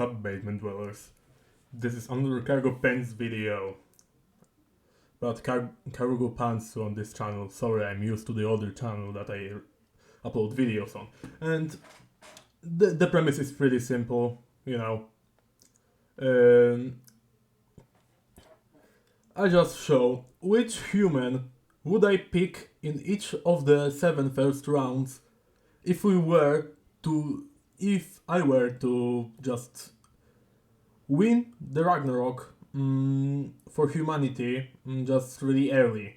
sub-basement dwellers. This is another Cargo Pants video. But Cargo Pants on this channel. Sorry, I'm used to the other channel that I upload videos on. And the premise is pretty simple, you know. I just show which human would I pick in each of the 7 first rounds if I were to just win the Ragnarok for humanity just really early.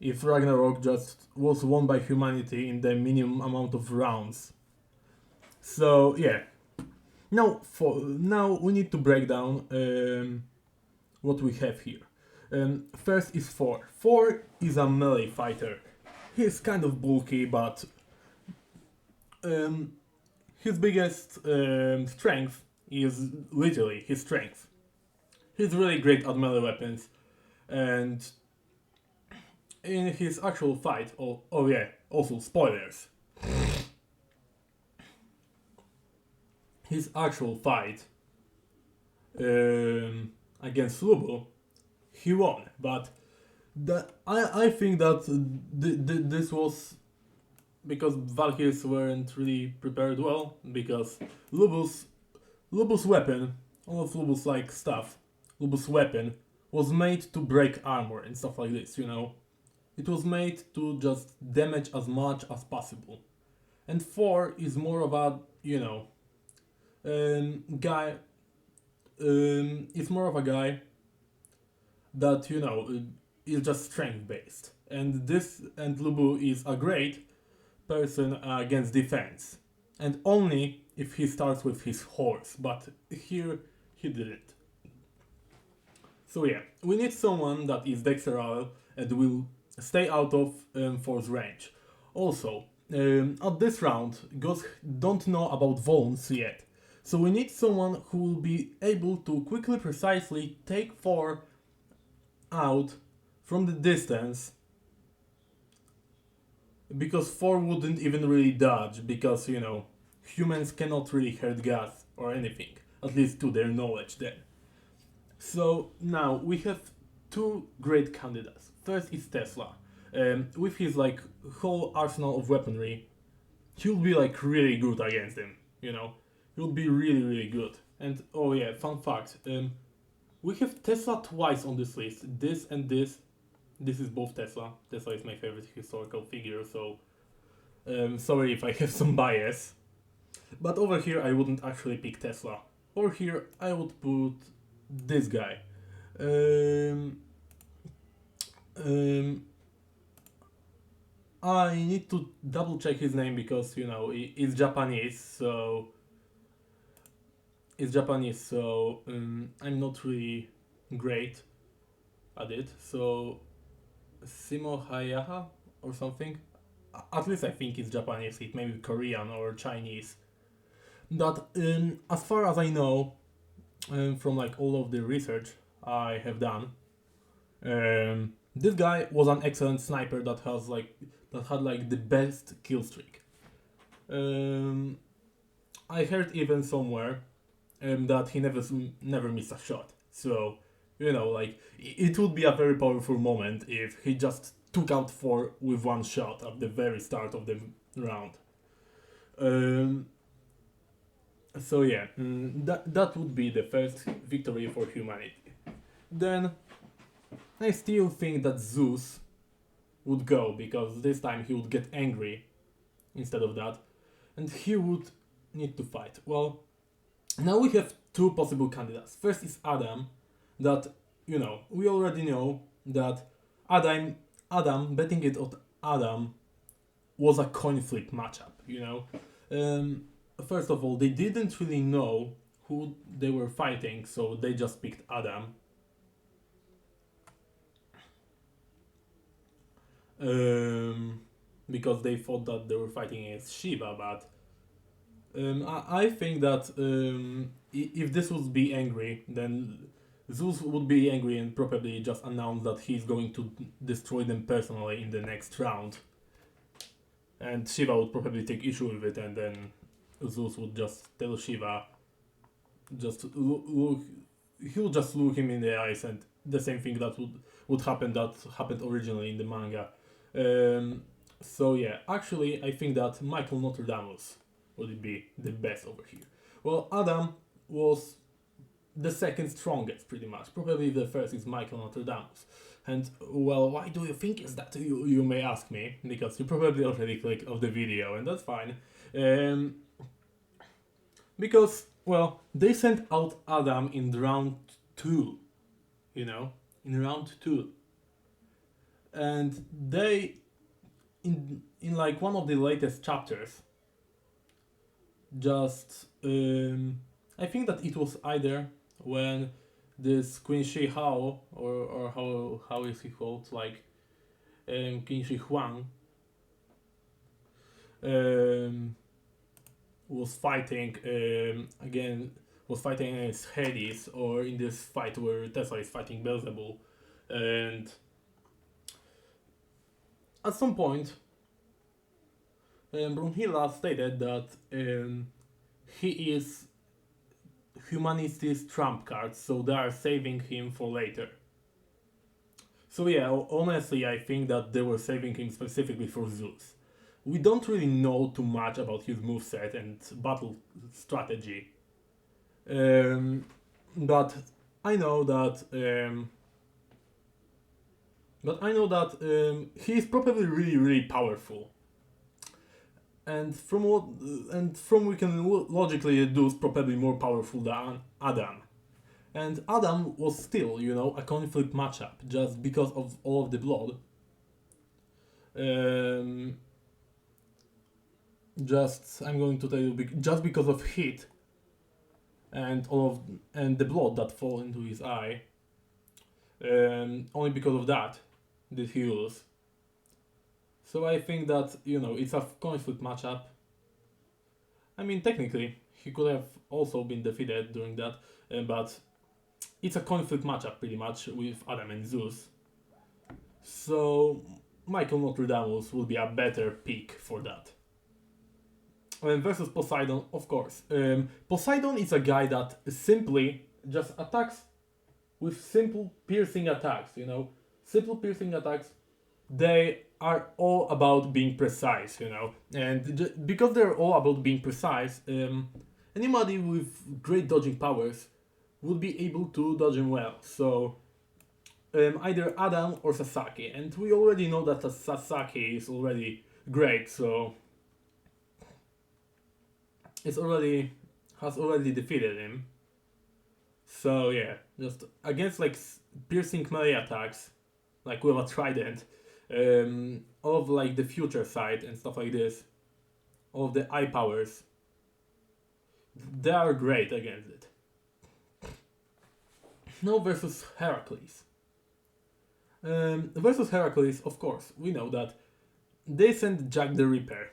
If Ragnarok just was won by humanity in the minimum amount of rounds. So yeah. Now we need to break down what we have here. First is Thor. Thor is a melee fighter. He's kind of bulky, but his biggest strength is literally his strength. He's really great at melee weapons, and in his actual fight, oh yeah, also spoilers. His actual fight against Lubu, he won, but I think that this was because Valkyries weren't really prepared well, because Lubu's weapon, all of Lubu's like stuff, Lubu's weapon was made to break armor and stuff like this, you know. It was made to just damage as much as possible. And Thor is more of a, you know, guy, is more of a guy that, you know, is just strength based. And Lubu is a great person against defense. And only if he starts with his horse, but here he didn't. So yeah, we need someone that is dexterous and will stay out of Thor's range. Also, at this round, gods don't know about Volns yet. So we need someone who will be able to quickly, precisely take Thor out from the distance, because Thor wouldn't even really dodge, because, you know, humans cannot really hurt gods or anything, at least to their knowledge then. So now we have 2 great candidates. First is Tesla. With his like whole arsenal of weaponry, he'll be like really good against him, you know. He'll be really good. And oh yeah, fun fact, we have Tesla twice on this list. This and this. This is both Tesla. Tesla is my favorite historical figure, so sorry if I have some bias. But over here I wouldn't actually pick Tesla. Over here I would put this guy. I need to double check his name because, you know, it's Japanese, so I'm not really great at it. So Simo Hayaha or something. At least I think it's Japanese. It may be Korean or Chinese. But as far as I know, from like all of the research I have done, this guy was an excellent sniper that had like the best kill streak. I heard even somewhere that he never missed a shot. So, you know, like, it would be a very powerful moment if he just took out 4 with 1 shot at the very start of the round. So yeah, that would be the first victory for humanity. Then I still think that Zeus would go, because this time he would get angry instead of that, and he would need to fight. Well, now we have 2 possible candidates. First is Adam, that, you know, we already know that Adam, betting it on Adam was a coin flip matchup, you know. First of all, they didn't really know who they were fighting, so they just picked Adam. Because they thought that they were fighting against Shiva, but I think that if this would be angry, then Zeus would be angry and probably just announce that he's going to destroy them personally in the next round. And Shiva would probably take issue with it, and then Zeus would just tell Shiva just look, he will just look him in the eyes, and the same thing that would happen that happened originally in the manga. So yeah, actually, I think that Michael Nostradamus would be the best over here. Well, Adam was the second strongest, pretty much. Probably the first is Michael Nostradamus. And well, why do you think is that? You may ask me, because you probably already clicked off the video, and that's fine. Um, because well, they sent out Adam in round two, you know, in round two, and they in like one of the latest chapters, just I think that it was either when this Queen Shi Hao or how is he called, like Qin Shi Huang um, was fighting again, was fighting against Hades, or in this fight where Tesla is fighting Beelzebul, and at some point Brunhilde stated that he is humanity's trump card, so they are saving him for later. So yeah, honestly, I think that they were saving him specifically for Zeus. We don't really know too much about his moveset and battle strategy, but I know that he is probably really powerful, and from we can logically deduce probably more powerful than Adam. And Adam was still, a conflict matchup just because of all of the blood. Um, I'm going to tell you, just because of heat and and the blood that fall into his eye. Only because of that did he lose. So I think that it's a conflict matchup. I mean, technically he could have also been defeated during that, but it's a conflict matchup pretty much with Adam and Zeus. So Michael Nostradamus would be a better pick for that. Versus Poseidon, of course. Poseidon is a guy that simply just attacks with simple piercing attacks, Simple piercing attacks, they are all about being precise, And because they're all about being precise, anybody with great dodging powers would be able to dodge him well. So either Adam or Sasaki, and we already know that Sasaki is already great, so has already defeated him. So yeah, just against like piercing melee attacks, like with a trident, all of like the future sight and stuff like this, all of the eye powers, they are great against it. Now versus Heracles. Versus Heracles, of course, we know that they sent Jack the Ripper.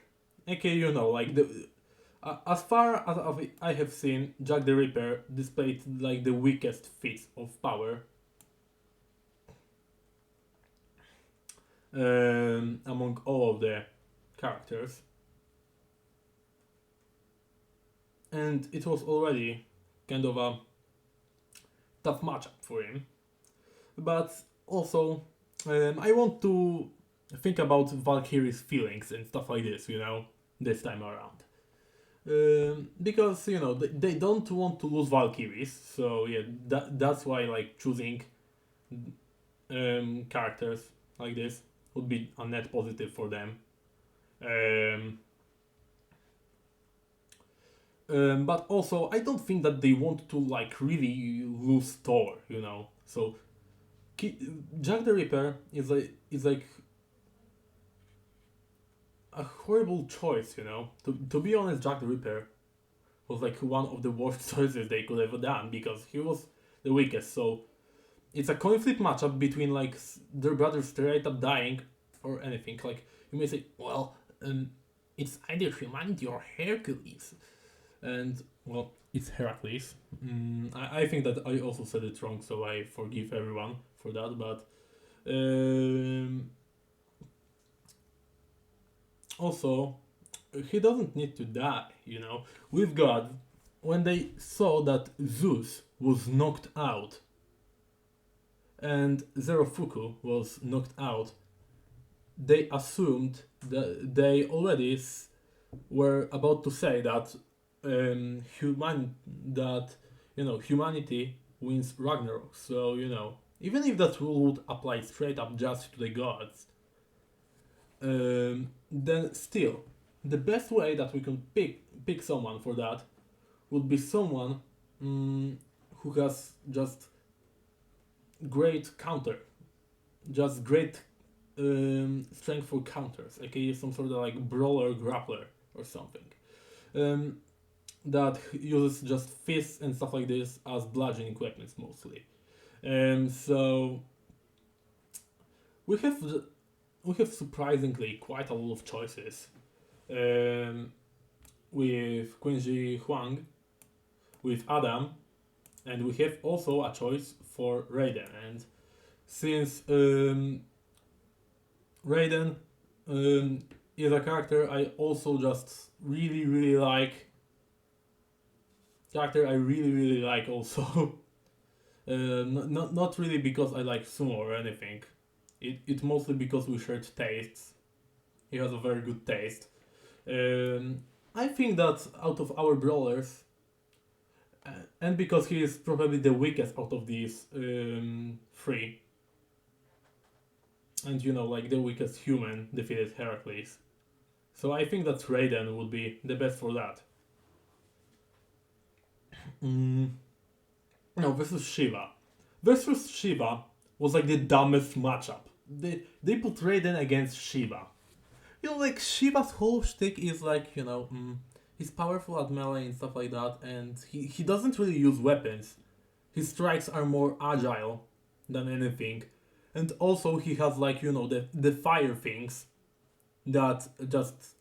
Okay, like as far as I have seen, Jack the Ripper displayed like the weakest feats of power among all of the characters, and it was already kind of a tough matchup for him. But also, I want to think about Valkyrie's feelings and stuff like this, this time around. Because they don't want to lose Valkyries, so yeah, that's why like choosing characters like this would be a net positive for them. But also, I don't think that they want to like really lose Thor, So Jack the Ripper is like a horrible choice, To be honest, Jack the Ripper was like one of the worst choices they could have done because he was the weakest. So it's a conflict matchup between like their brothers straight up dying or anything. Like you may say, well, it's either humanity or Hercules, and well, it's Heracles. I think that I also said it wrong, so I forgive everyone for that. But also, he doesn't need to die. With God, when they saw that Zeus was knocked out and Zerofuku was knocked out, they assumed that they already were about to say that humanity wins Ragnarok. So even if that rule would apply straight up just to the gods, then still the best way that we can pick someone for that would be someone who has just great counter, just great strength for counters, aka some sort of like brawler grappler or something. That uses just fists and stuff like this as bludgeoning weapons mostly. So we have surprisingly quite a lot of choices. With Quincy Huang, with Adam, and we have also a choice for Raiden. And since Raiden is a character I also just really like, also. Not really because I like sumo or anything. It's mostly because we shared tastes. He has a very good taste. I think that out of our brawlers, and because he is probably the weakest out of these three, and like the weakest human defeated Heracles. So I think that Raiden would be the best for that. No, versus Shiva. Versus Shiva was like the dumbest matchup. They put Raiden against Shiva. Like Shiva's whole shtick is like, he's powerful at melee and stuff like that, and he doesn't really use weapons. His strikes are more agile than anything. And also he has like, the fire things that just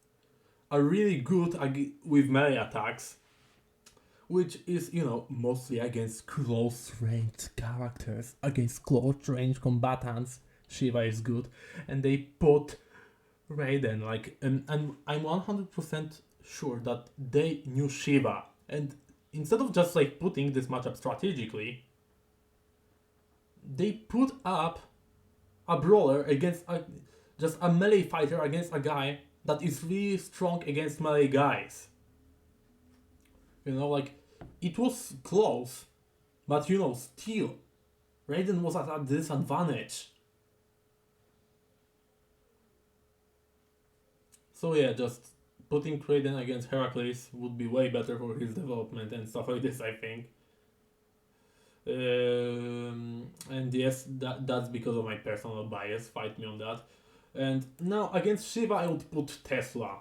are really good with melee attacks, which is, mostly against close range characters, against close range combatants. Shiva is good, and they put Raiden and I'm 100% sure that they knew Shiva, and instead of just like putting this matchup strategically, they put up a brawler against just a melee fighter against a guy that is really strong against melee guys. It was close, but still, Raiden was at a disadvantage. So yeah, just putting Raiden against Heracles would be way better for his development and stuff like this, I think. And yes, that's because of my personal bias, fight me on that. And now against Shiva I would put Tesla.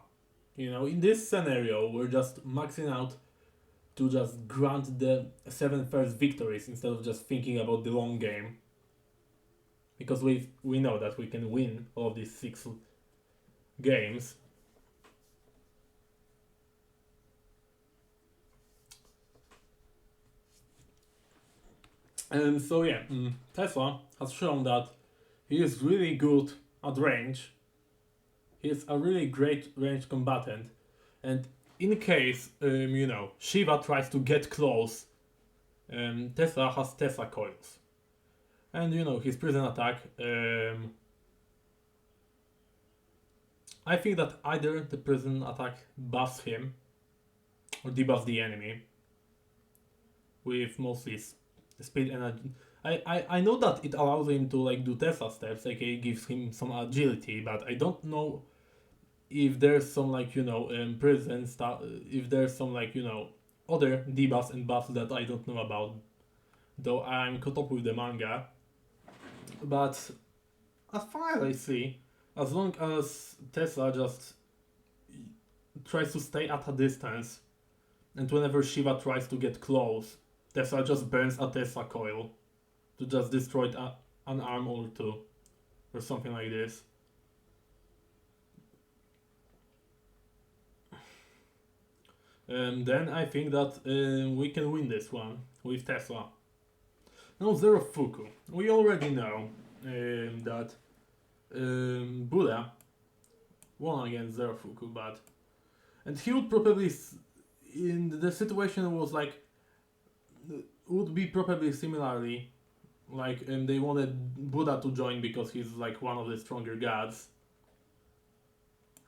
In this scenario we're just maxing out to just grant the 7 first victories instead of just thinking about the long game. Because we know that we can win all of these 6 games. And so yeah, Tesla has shown that he is really good at range. He is a really great range combatant, and in case Shiva tries to get close, Tesla has Tesla coils, and his prison attack. I think that either the prison attack buffs him or debuffs the enemy with mostly speed and I know that it allows him to like do Tesla steps, like it gives him some agility, but I don't know if there's some like prison stuff, if there's some like other debuffs and buffs that I don't know about, though I'm caught up with the manga. But as far as I see, as long as Tesla just tries to stay at a distance, and whenever Shiva tries to get close, Tesla just burns a Tesla coil to just destroy an arm or two, or something like this. Then I think that we can win this one with Tesla. Now Zerofuku. We already know that Buddha won against Zerofuku, and he would probably in the situation was like would be probably similarly like they wanted Buddha to join because he's like one of the stronger gods.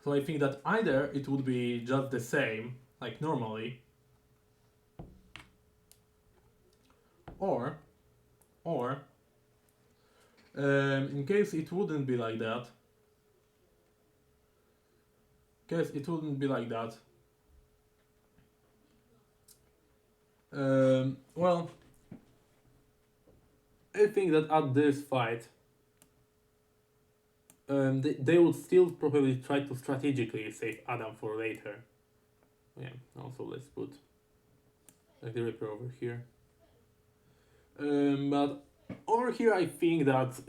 So I think that either it would be just the same like normally, or or in case it wouldn't be like that, well, I think that at this fight, they would still probably try to strategically save Adam for later. Yeah, also let's put like the Reaper over here. But over here, I think that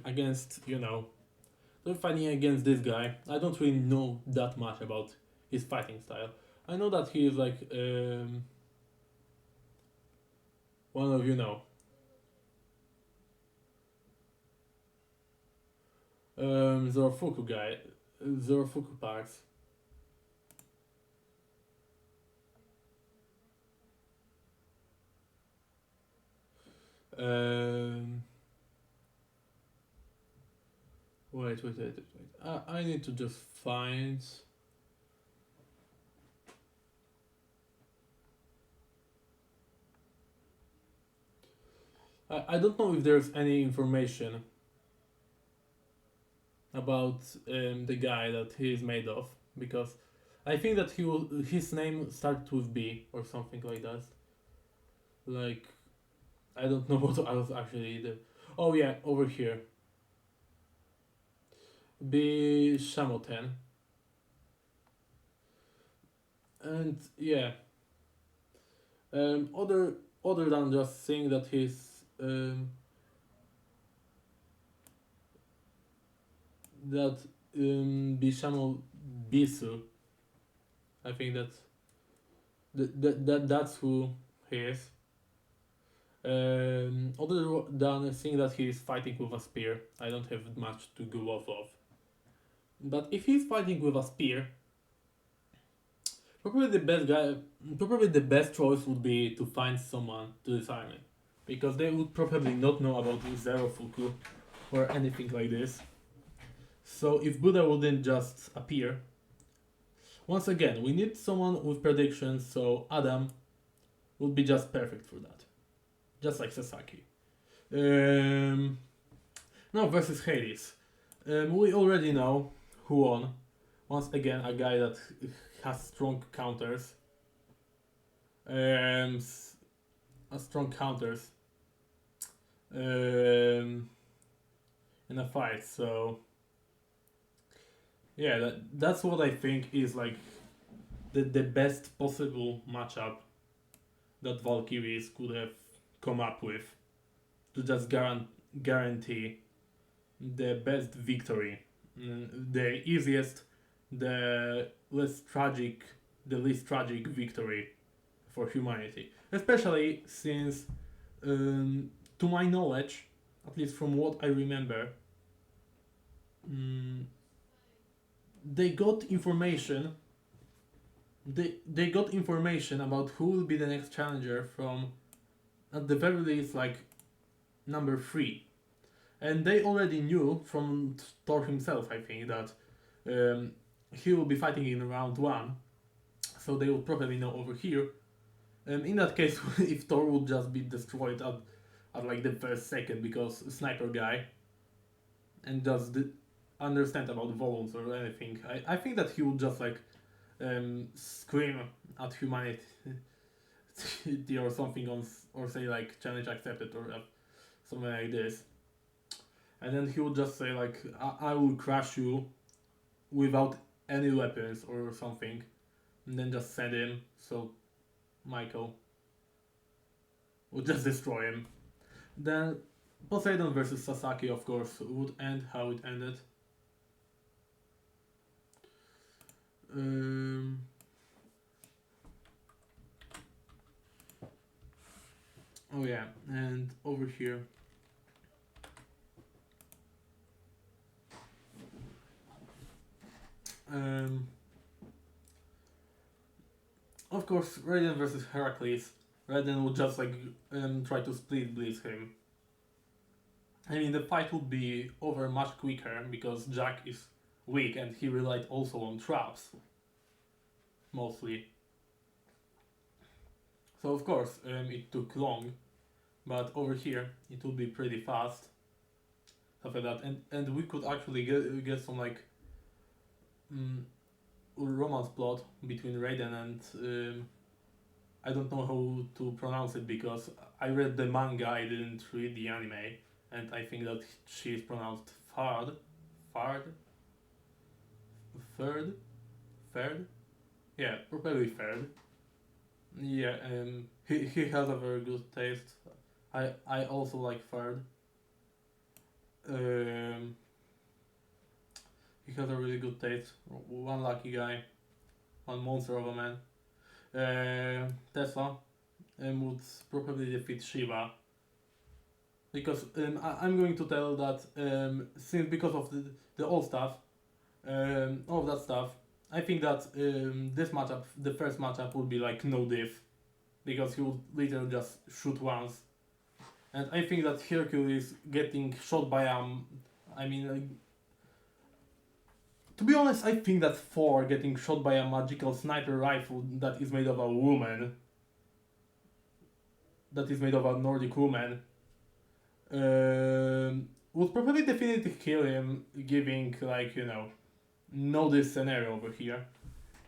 against, they're fighting against this guy. I don't really know that much about his fighting style. I know that he is like one of Zorofuku guy, Zorofuku parts. Um, wait. I need to just find. I don't know if there's any information about the guy that he is made of, because I think that his name starts with B or something like that. Like, I don't know what else actually did. Oh yeah, over here. B Shamoten. And yeah. Other than just saying that he's that Bishamo Bisu. I think that's who he is. Other than seeing that he is fighting with a spear, I don't have much to go off of. But if he's fighting with a spear, probably the best choice would be to find someone to disarm it, because they would probably not know about Zero Fuku or anything like this. So if Buddha wouldn't just appear, once again, we need someone with predictions, so Adam would be just perfect for that. Just like Sasaki. Now versus Hades. We already know who won. Once again, a guy that has strong counters. Strong counters. In a fight, so yeah, that's what I think is like the best possible matchup that Valkyries could have come up with to just guarantee the best victory, the easiest, the least tragic victory for humanity. Especially since, to my knowledge, at least from what I remember, they got information. They got information about who will be the next challenger from, at the very least, like number 3, and they already knew from Thor himself, I think, that he will be fighting in round 1, so they will probably know over here. In that case, if Thor would just be destroyed at like the first second because sniper guy, and does understand about volumes or anything, I think that he would just like scream at humanity or something or say like challenge accepted or something like this, and then he would just say like I will crush you without any weapons or something, and then just send him, so Michael would just destroy him. Then Poseidon versus Sasaki, of course, would end how it ended. Oh yeah, and over here. Of course, Raiden versus Heracles. Raiden would just like try to split blitz him. I mean, the fight would be over much quicker because Jack is weak and he relied also on traps, mostly. So of course, it took long, but over here it would be pretty fast. Stuff like that, and we could actually get some like mm, romance plot between Raiden and I don't know how to pronounce it because I read the manga, I didn't read the anime, and I think that she is pronounced Fard, Fard, Third, Third, yeah, probably Third. Yeah, he has a very good taste. I also like Third. Um, he has a really good taste. One lucky guy, one monster of a man. Tesla would probably defeat Shiva because I'm going to tell that since because of the old stuff, all of that stuff, I think that this matchup, the first matchup, would be like no diff because he would literally just shoot once, and I think that Hercules getting shot by I mean. To be honest, I think that Thor getting shot by a magical sniper rifle that is made of a woman, that is made of a Nordic woman, would probably definitely kill him, giving like no this scenario over here.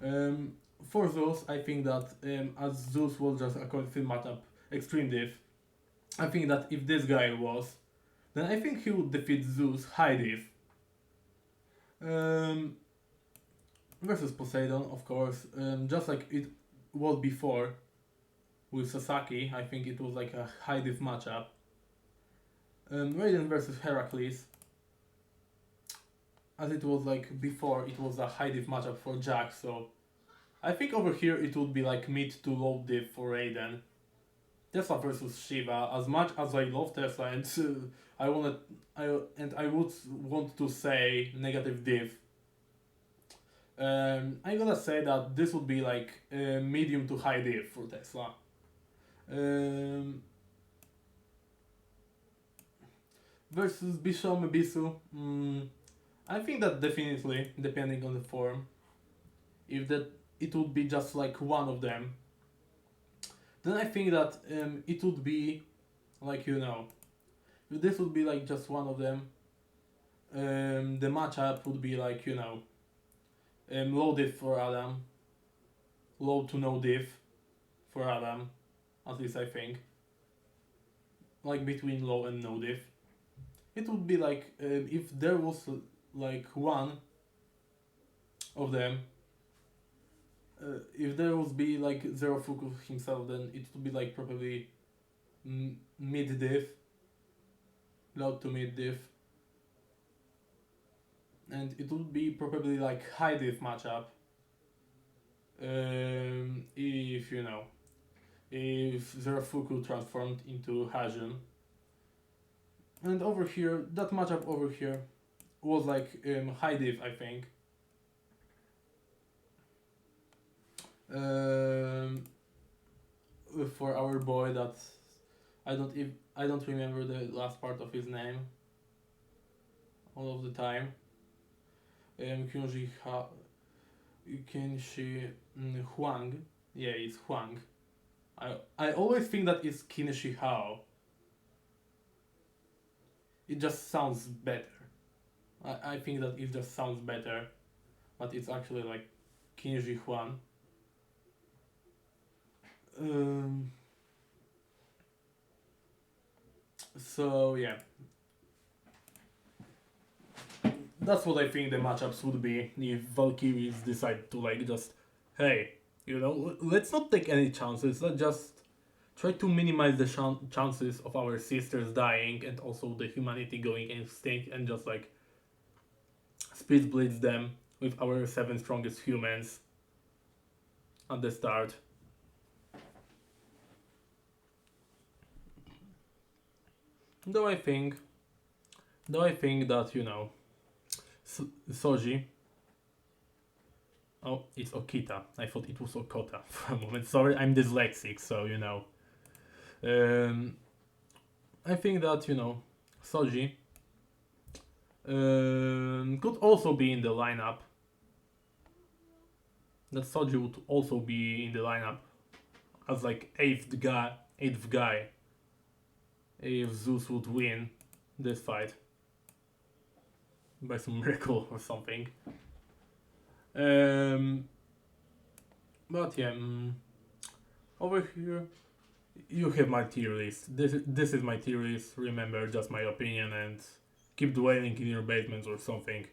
Um, for Zeus, I think that as Zeus was just a confirmed matchup, extreme diff. I think that if this guy was, then I think he would defeat Zeus high diff. Um, versus Poseidon, of course, just like it was before with Sasaki, I think it was like a high diff matchup. Raiden versus Heracles, as it was like before, it was a high diff matchup for Jack, so I think over here it would be like mid to low diff for Raiden. Tesla versus Shiva. As much as I love Tesla and I would want to say negative diff. I'm gonna say that this would be like medium to high diff for Tesla. Um, versus Bishom Bisu. I think that definitely, depending on the form, if that it would be just like one of them, then I think that it would be like if this would be like just one of them, the matchup would be like low diff for Adam, low to no diff for Adam, at least I think, like between low and no diff. It would be like if there was like one of them. If there would be like Zero Fuku himself, then it would be like probably mid diff, low to mid diff, and it would be probably like high diff matchup. If if Zero Fuku transformed into Hajun, and over here that matchup over here was like high diff, I think. For our boy that I don't remember the last part of his name all of the time. Kenshi Huang. Yeah, it's Huang. I always think that it's Kinshi Hao. It just sounds better. I think that it just sounds better, but it's actually like Kinji Huan. So yeah, that's what I think the matchups would be if Valkyries decide to like just, hey, let's not take any chances. Let's just try to minimize the chances of our sisters dying and also the humanity going extinct and just like speed blitz them with our 7 strongest humans at the start. Though I think that Soji Oh, it's Okita. I thought it was Okota for a moment. Sorry, I'm dyslexic, so Um, I think that Soji could also be in the lineup. That Soji would also be in the lineup as like eighth guy if Zeus would win this fight by some miracle or something. Um, but yeah, over here you have my tier list. This is my tier list. Remember, just my opinion, and keep dwelling in your basements or something.